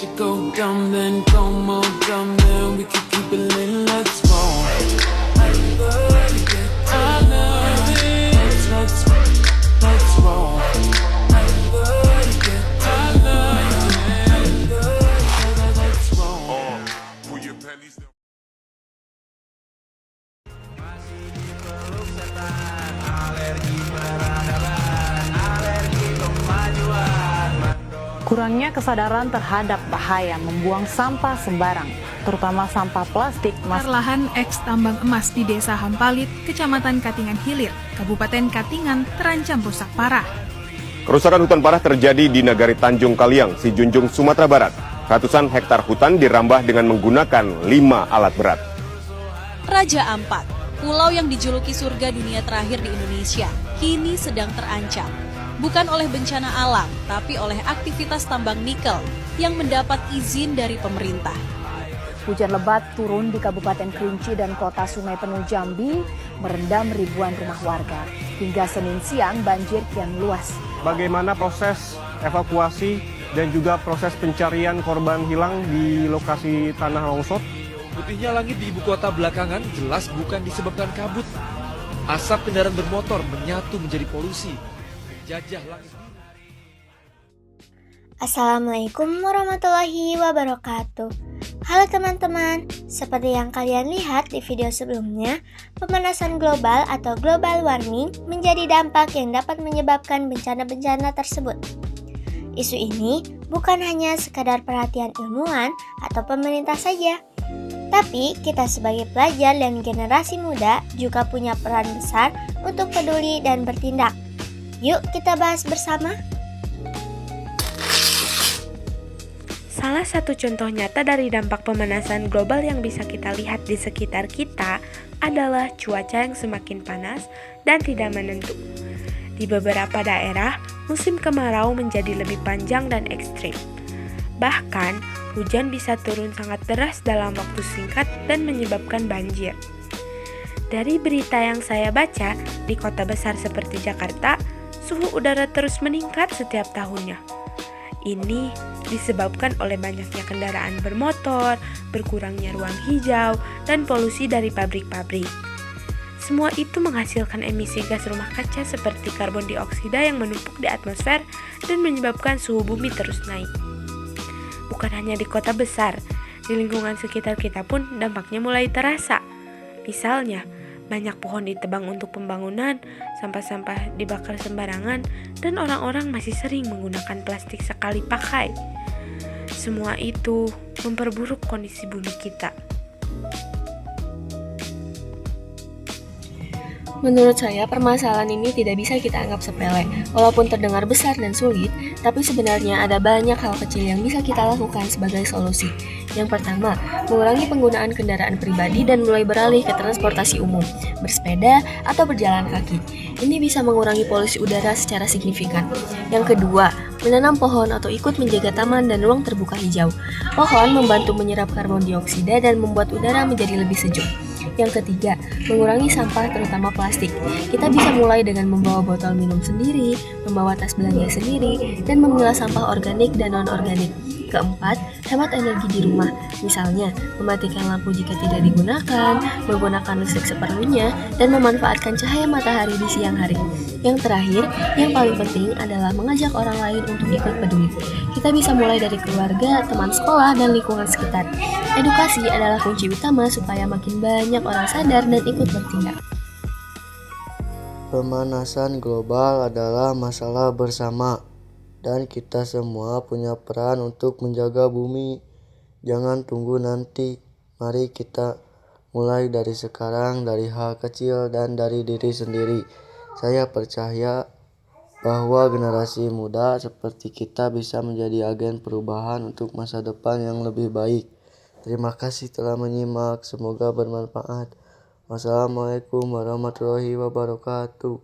you go dumb, then go more dumb, then we can keep it lit, let's roll. I love it, let's roll. I love it, let's roll. Pull your panties down. Kurangnya kesadaran terhadap bahaya membuang sampah sembarang, terutama sampah plastik. Lahan eks tambang emas di Desa Hampalit, Kecamatan Katingan Hilir, Kabupaten Katingan terancam rusak parah. Kerusakan hutan parah terjadi di Nagari Tanjung Kaliang, Sijunjung, Sumatera Barat. Ratusan hektar hutan dirambah dengan menggunakan 5 alat berat. Raja Ampat, pulau yang dijuluki surga dunia terakhir di Indonesia, kini sedang terancam. Bukan oleh bencana alam, tapi oleh aktivitas tambang nikel yang mendapat izin dari pemerintah. Hujan lebat turun di Kabupaten Kerinci dan Kota Sungai Penuh Jambi merendam ribuan rumah warga. Hingga Senin siang banjir kian luas. Bagaimana proses evakuasi dan juga proses pencarian korban hilang di lokasi tanah longsor? Putihnya langit di ibu kota belakangan jelas bukan disebabkan kabut. Asap kendaraan bermotor menyatu menjadi polusi. Jajah langit. Assalamualaikum warahmatullahi wabarakatuh. Halo teman-teman, seperti yang kalian lihat di video sebelumnya, pemanasan global atau global warming menjadi dampak yang dapat menyebabkan bencana-bencana tersebut. Isu ini bukan hanya sekadar perhatian ilmuwan atau pemerintah saja, tapi kita sebagai pelajar dan generasi muda juga punya peran besar untuk peduli dan bertindak. Yuk kita bahas bersama. Salah satu contoh nyata dari dampak pemanasan global yang bisa kita lihat di sekitar kita adalah cuaca yang semakin panas dan tidak menentu. Di beberapa daerah, musim kemarau menjadi lebih panjang dan ekstrim. Bahkan, hujan bisa turun sangat deras dalam waktu singkat dan menyebabkan banjir. Dari berita yang saya baca, di kota besar seperti Jakarta, suhu udara terus meningkat setiap tahunnya. Ini disebabkan oleh banyaknya kendaraan bermotor, berkurangnya ruang hijau, dan polusi dari pabrik-pabrik. Semua itu menghasilkan emisi gas rumah kaca seperti karbon dioksida yang menumpuk di atmosfer dan menyebabkan suhu bumi terus naik. Bukan hanya di kota besar, di lingkungan sekitar kita pun dampaknya mulai terasa. Misalnya, banyak pohon ditebang untuk pembangunan, sampah-sampah dibakar sembarangan, dan orang-orang masih sering menggunakan plastik sekali pakai. Semua itu memperburuk kondisi bumi kita. Menurut saya, permasalahan ini tidak bisa kita anggap sepele. Walaupun terdengar besar dan sulit, tapi sebenarnya ada banyak hal kecil yang bisa kita lakukan sebagai solusi. Yang pertama, mengurangi penggunaan kendaraan pribadi dan mulai beralih ke transportasi umum, bersepeda atau berjalan kaki. Ini bisa mengurangi polusi udara secara signifikan. Yang kedua, menanam pohon atau ikut menjaga taman dan ruang terbuka hijau. Pohon membantu menyerap karbon dioksida dan membuat udara menjadi lebih sejuk. Yang ketiga, mengurangi sampah terutama plastik. Kita bisa mulai dengan membawa botol minum sendiri, membawa tas belanja sendiri, dan memilah sampah organik dan non-organik. Keempat, hemat energi di rumah. Misalnya, mematikan lampu jika tidak digunakan, menggunakan listrik seperlunya, dan memanfaatkan cahaya matahari di siang hari. Yang terakhir, yang paling penting adalah mengajak orang lain untuk ikut peduli. Kita bisa mulai dari keluarga, teman sekolah, dan lingkungan sekitar. Edukasi adalah kunci utama supaya makin banyak orang sadar dan ikut bertindak. Pemanasan global adalah masalah bersama, dan kita semua punya peran untuk menjaga bumi. Jangan tunggu nanti, mari kita mulai dari sekarang, dari hal kecil dan dari diri sendiri. Saya percaya bahwa generasi muda seperti kita bisa menjadi agen perubahan untuk masa depan yang lebih baik. Terima kasih telah menyimak, semoga bermanfaat. Wassalamualaikum warahmatullahi wabarakatuh.